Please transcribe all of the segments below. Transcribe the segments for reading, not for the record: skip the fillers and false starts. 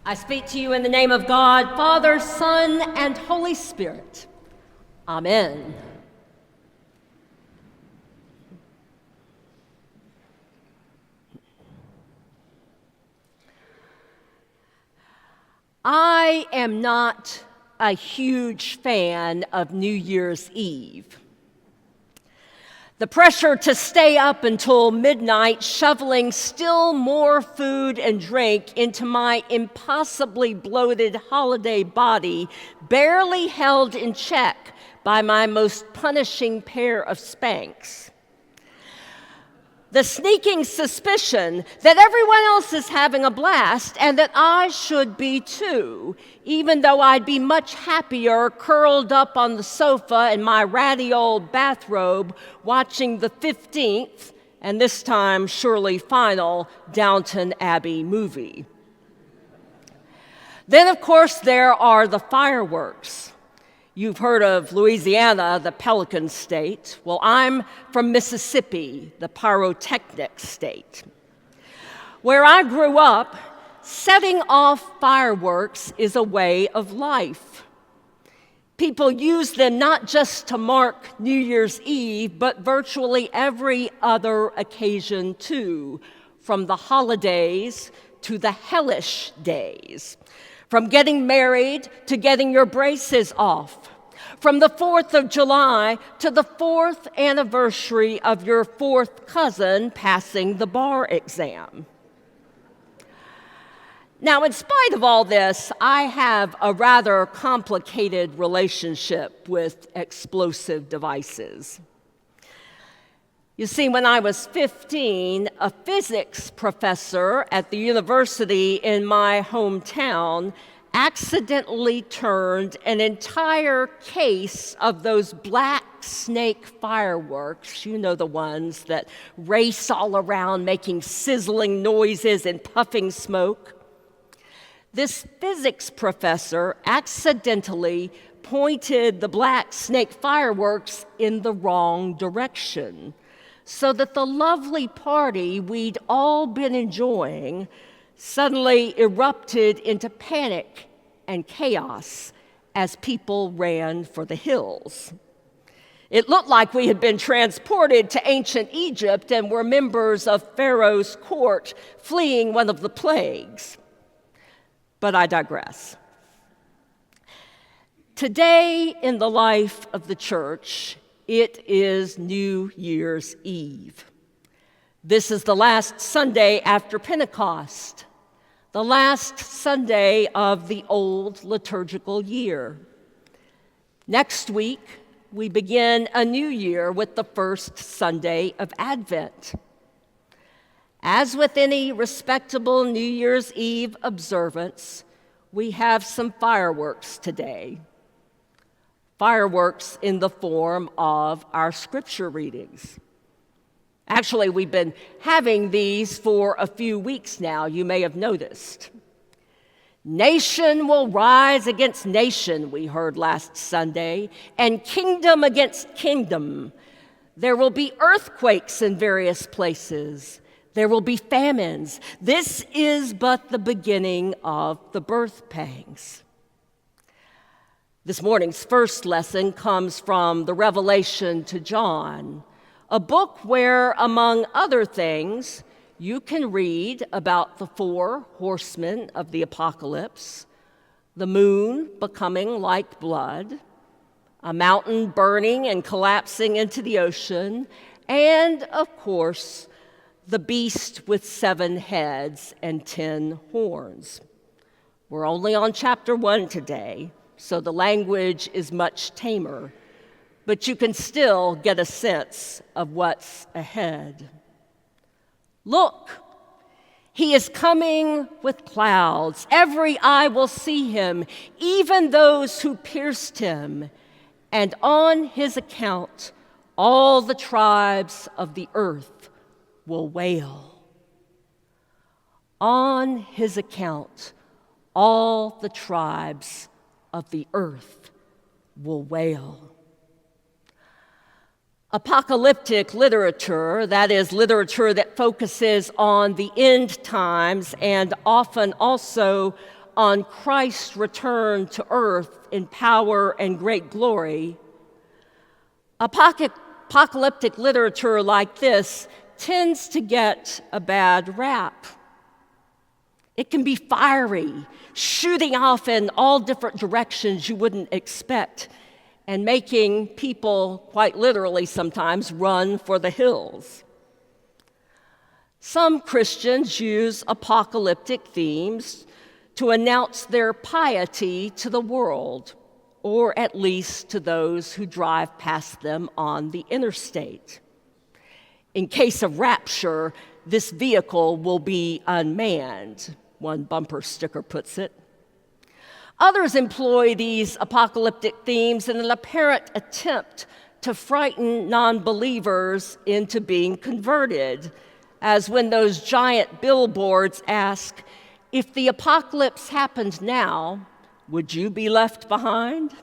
I speak to you in the name of God, Father, Son, and Holy Spirit. Amen. I am not a huge fan of New Year's Eve. The pressure to stay up until midnight shoveling still more food and drink into my impossibly bloated holiday body, barely held in check by my most punishing pair of Spanx. The sneaking suspicion that everyone else is having a blast and that I should be too, even though I'd be much happier curled up on the sofa in my ratty old bathrobe watching the 15th, and this time surely final, Downton Abbey movie. Then, of course, there are the fireworks. You've heard of Louisiana, the Pelican State. Well, I'm from Mississippi, the pyrotechnic state. Where I grew up, setting off fireworks is a way of life. People use them not just to mark New Year's Eve, but virtually every other occasion too, from the holidays to the hellish days. From getting married to getting your braces off. From the 4th of July to the 4th anniversary of your 4th cousin passing the bar exam. Now, in spite of all this, I have a rather complicated relationship with explosive devices. You see, when I was 15, a physics professor at the university in my hometown accidentally turned an entire case of those black snake fireworks, you know, the ones that race all around making sizzling noises and puffing smoke. This physics professor accidentally pointed the black snake fireworks in the wrong direction, so that the lovely party we'd all been enjoying suddenly erupted into panic and chaos as people ran for the hills. It looked like we had been transported to ancient Egypt and were members of Pharaoh's court fleeing one of the plagues. But I digress. Today in the life of the church, it is New Year's Eve. This is the last Sunday after Pentecost, the last Sunday of the old liturgical year. Next week, we begin a new year with the first Sunday of Advent. As with any respectable New Year's Eve observance, we have some fireworks today. Fireworks in the form of our scripture readings. Actually, we've been having these for a few weeks now, you may have noticed. Nation will rise against nation, we heard last Sunday, and kingdom against kingdom. There will be earthquakes in various places. There will be famines. This is but the beginning of the birth pangs. This morning's first lesson comes from the Revelation to John, a book where, among other things, you can read about the 4 horsemen of the apocalypse, the moon becoming like blood, a mountain burning and collapsing into the ocean, and, of course, the beast with 7 heads and 10 horns. We're only on chapter 1 today, so the language is much tamer, but you can still get a sense of what's ahead. Look, he is coming with clouds. Every eye will see him, even those who pierced him, and on his account, all the tribes of the earth will wail. On his account, all the tribes of the earth will wail. Apocalyptic literature, that is, literature that focuses on the end times and often also on Christ's return to earth in power and great glory, apocalyptic literature like this tends to get a bad rap. It can be fiery, shooting off in all different directions you wouldn't expect, and making people, quite literally sometimes, run for the hills. Some Christians use apocalyptic themes to announce their piety to the world, or at least to those who drive past them on the interstate. In case of rapture, this vehicle will be unmanned, one bumper sticker puts it. Others employ these apocalyptic themes in an apparent attempt to frighten non-believers into being converted, as when those giant billboards ask, "If the apocalypse happened now, would you be left behind?"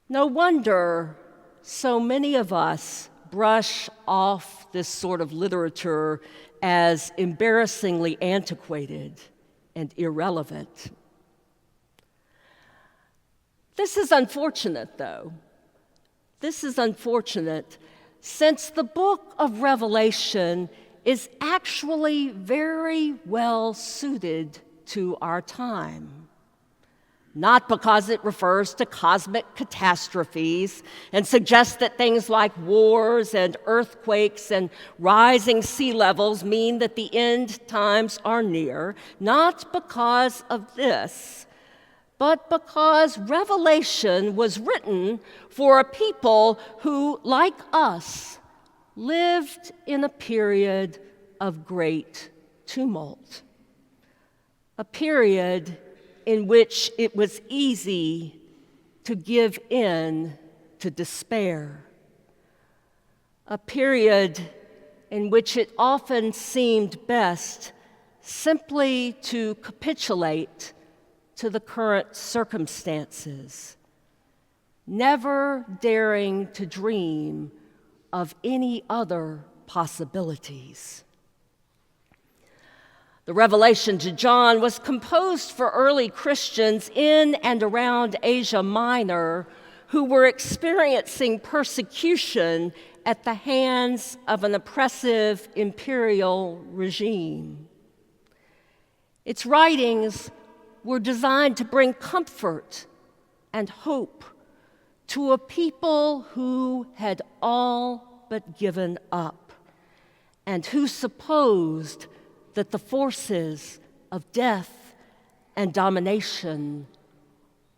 No wonder so many of us brush off this sort of literature as embarrassingly antiquated and irrelevant. This is unfortunate, though. This is unfortunate, since the book of Revelation is actually very well suited to our time. Not because it refers to cosmic catastrophes and suggests that things like wars and earthquakes and rising sea levels mean that the end times are near. Not because of this, but because Revelation was written for a people who, like us, lived in a period of great tumult. A period in which it was easy to give in to despair. A period in which it often seemed best simply to capitulate to the current circumstances, never daring to dream of any other possibilities. The revelation to John was composed for early Christians in and around Asia Minor who were experiencing persecution at the hands of an oppressive imperial regime. Its writings were designed to bring comfort and hope to a people who had all but given up and who supposed that the forces of death and domination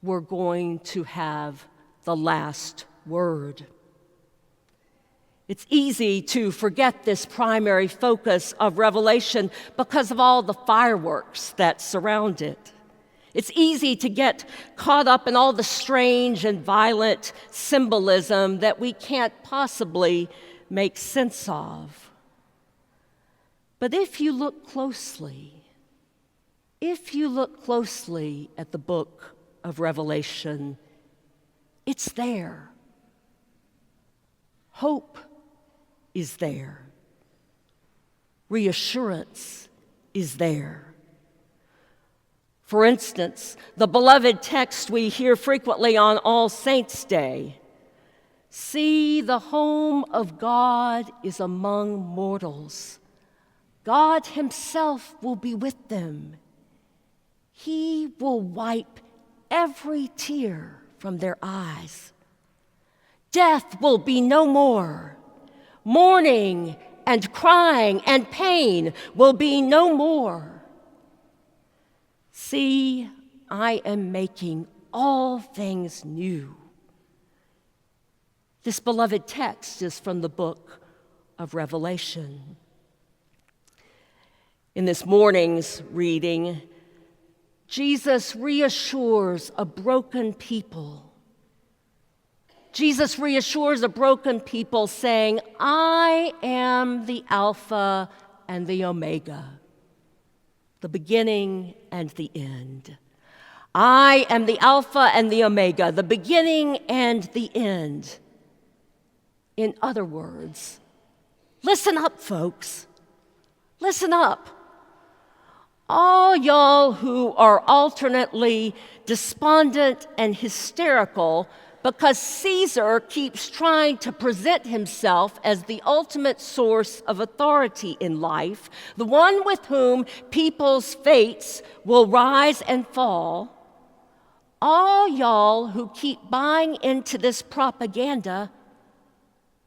were going to have the last word. It's easy to forget this primary focus of Revelation because of all the fireworks that surround it. It's easy to get caught up in all the strange and violent symbolism that we can't possibly make sense of. But if you look closely at the book of Revelation, it's there. Hope is there. Reassurance is there. For instance, the beloved text we hear frequently on All Saints' Day, "See, the home of God is among mortals. God himself will be with them. He will wipe every tear from their eyes. Death will be no more. Mourning and crying and pain will be no more. See, I am making all things new." This beloved text is from the book of Revelation. In this morning's reading, Jesus reassures a broken people. Jesus reassures a broken people saying, "I am the Alpha and the Omega, the beginning and the end. I am the Alpha and the Omega, the beginning and the end." In other words, listen up, folks. Listen up. All y'all who are alternately despondent and hysterical because Caesar keeps trying to present himself as the ultimate source of authority in life, the one with whom people's fates will rise and fall. All y'all who keep buying into this propaganda,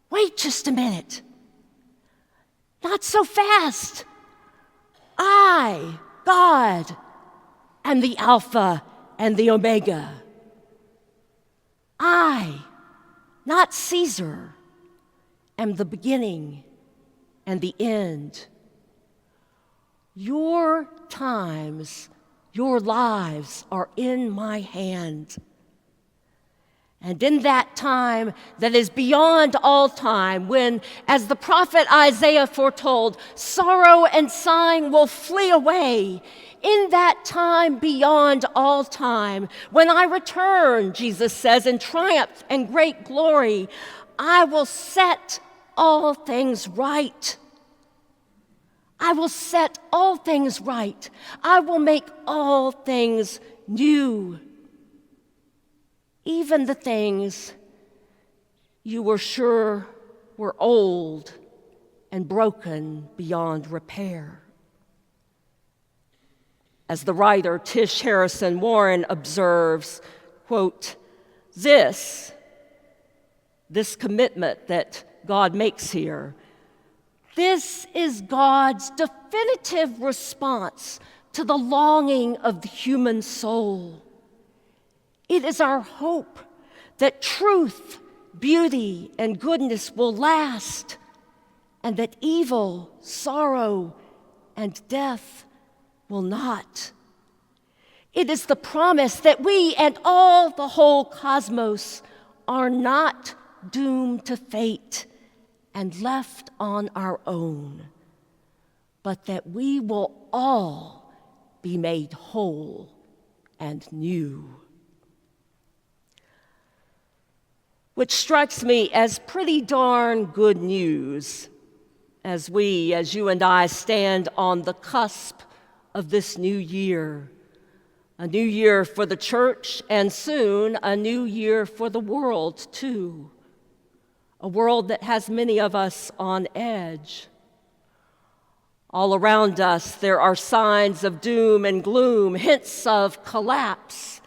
wait just a minute. Not so fast. I, God, am the Alpha and the Omega. I, not Caesar, am the beginning and the end. Your times, your lives are in my hand. And in that time that is beyond all time, when, as the prophet Isaiah foretold, sorrow and sighing will flee away, in that time beyond all time, when I return, Jesus says, in triumph and great glory, I will set all things right. I will set all things right. I will make all things new. Even the things you were sure were old and broken beyond repair. As the writer Tish Harrison Warren observes, quote, this commitment that God makes here, this is God's definitive response to the longing of the human soul. It is our hope that truth, beauty, and goodness will last, and that evil, sorrow, and death will not. It is the promise that we and all the whole cosmos are not doomed to fate and left on our own, but that we will all be made whole and new. Which strikes me as pretty darn good news as you and I stand on the cusp of this new year, a new year for the church, and soon a new year for the world, too. A world that has many of us on edge. All around us, there are signs of doom and gloom, hints of collapse,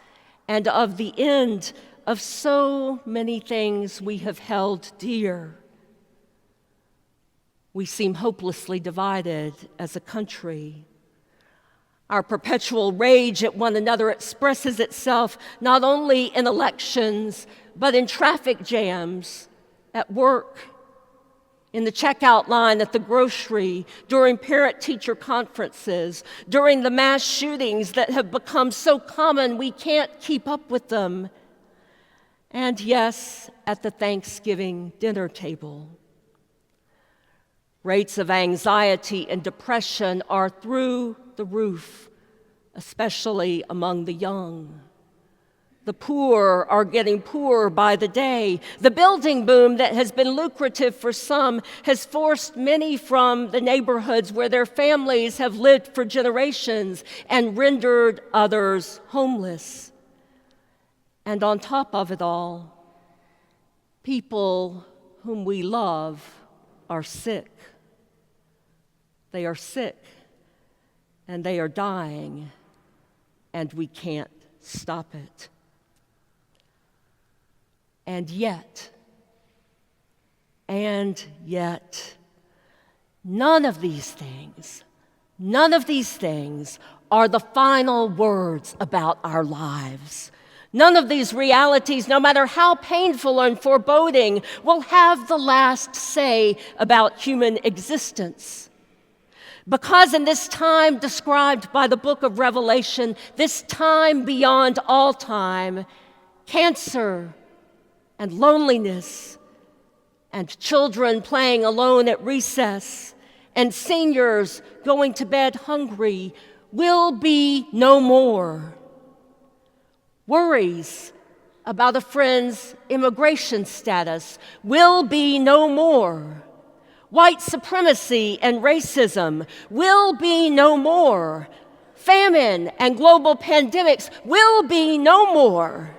and of the end of so many things we have held dear. We seem hopelessly divided as a country. Our perpetual rage at one another expresses itself not only in elections, but in traffic jams, at work, in the checkout line at the grocery, during parent-teacher conferences, during the mass shootings that have become so common we can't keep up with them, and yes, at the Thanksgiving dinner table. Rates of anxiety and depression are through the roof, especially among the young. The poor are getting poorer by the day. The building boom that has been lucrative for some has forced many from the neighborhoods where their families have lived for generations and rendered others homeless. And on top of it all, people whom we love are sick. They are sick, and they are dying, and we can't stop it. And yet, none of these things are the final words about our lives. None of these realities, no matter how painful and foreboding, will have the last say about human existence. Because in this time described by the book of Revelation, this time beyond all time, cancer and loneliness and children playing alone at recess and seniors going to bed hungry will be no more. Worries about a friend's immigration status will be no more. White supremacy and racism will be no more. famine, and global pandemics will be no more.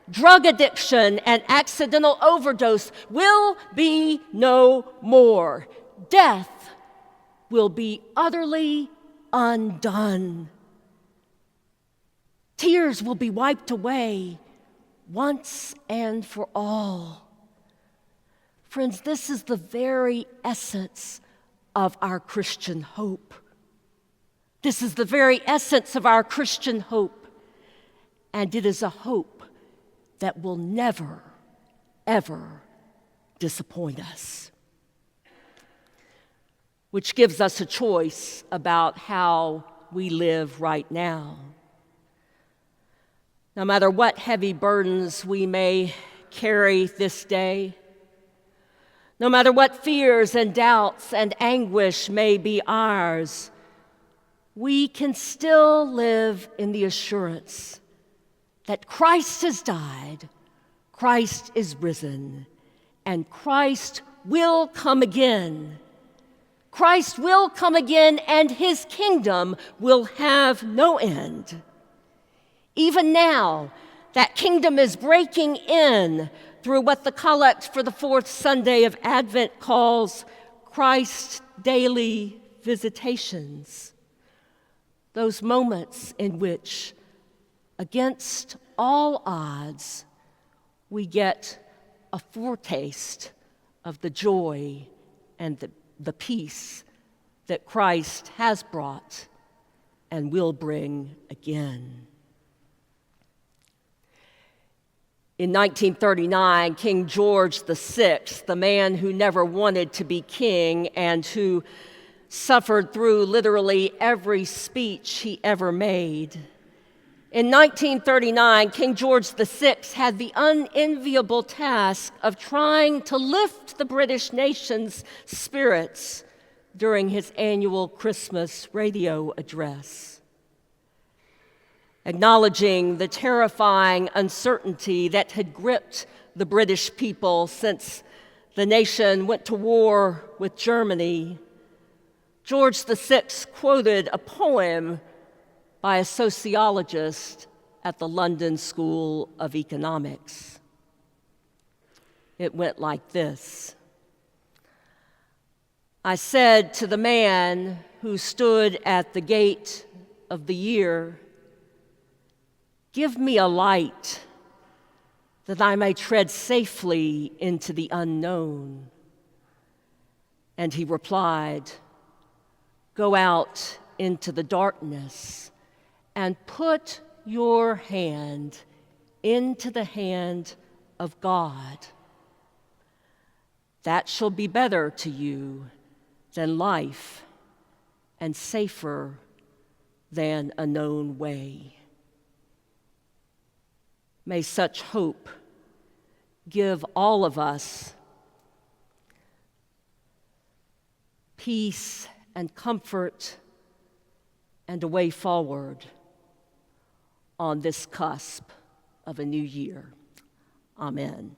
Drug addiction and accidental overdose will be no more. Death will be utterly undone. Tears will be wiped away once and for all. Friends, this is the very essence of our Christian hope. This is the very essence of our Christian hope. And it is a hope that will never, ever disappoint us. Which gives us a choice about how we live right now. No matter what heavy burdens we may carry this day, no matter what fears and doubts and anguish may be ours, we can still live in the assurance that Christ has died, Christ is risen, and Christ will come again. Christ will come again, and his kingdom will have no end. Even now, that kingdom is breaking in through what the collect for the fourth Sunday of Advent calls Christ's daily visitations. Those moments in which, against all odds, we get a foretaste of the joy and the peace that Christ has brought and will bring again. In 1939, King George VI, the man who never wanted to be king and who suffered through literally every speech he ever made. In 1939, King George VI had the unenviable task of trying to lift the British nation's spirits during his annual Christmas radio address. Acknowledging the terrifying uncertainty that had gripped the British people since the nation went to war with Germany, George VI quoted a poem by a sociologist at the London School of Economics. It went like this: I said to the man who stood at the gate of the year, give me a light that I may tread safely into the unknown. And he replied, go out into the darkness and put your hand into the hand of God. That shall be better to you than life and safer than a known way. May such hope give all of us peace and comfort and a way forward on this cusp of a new year. Amen.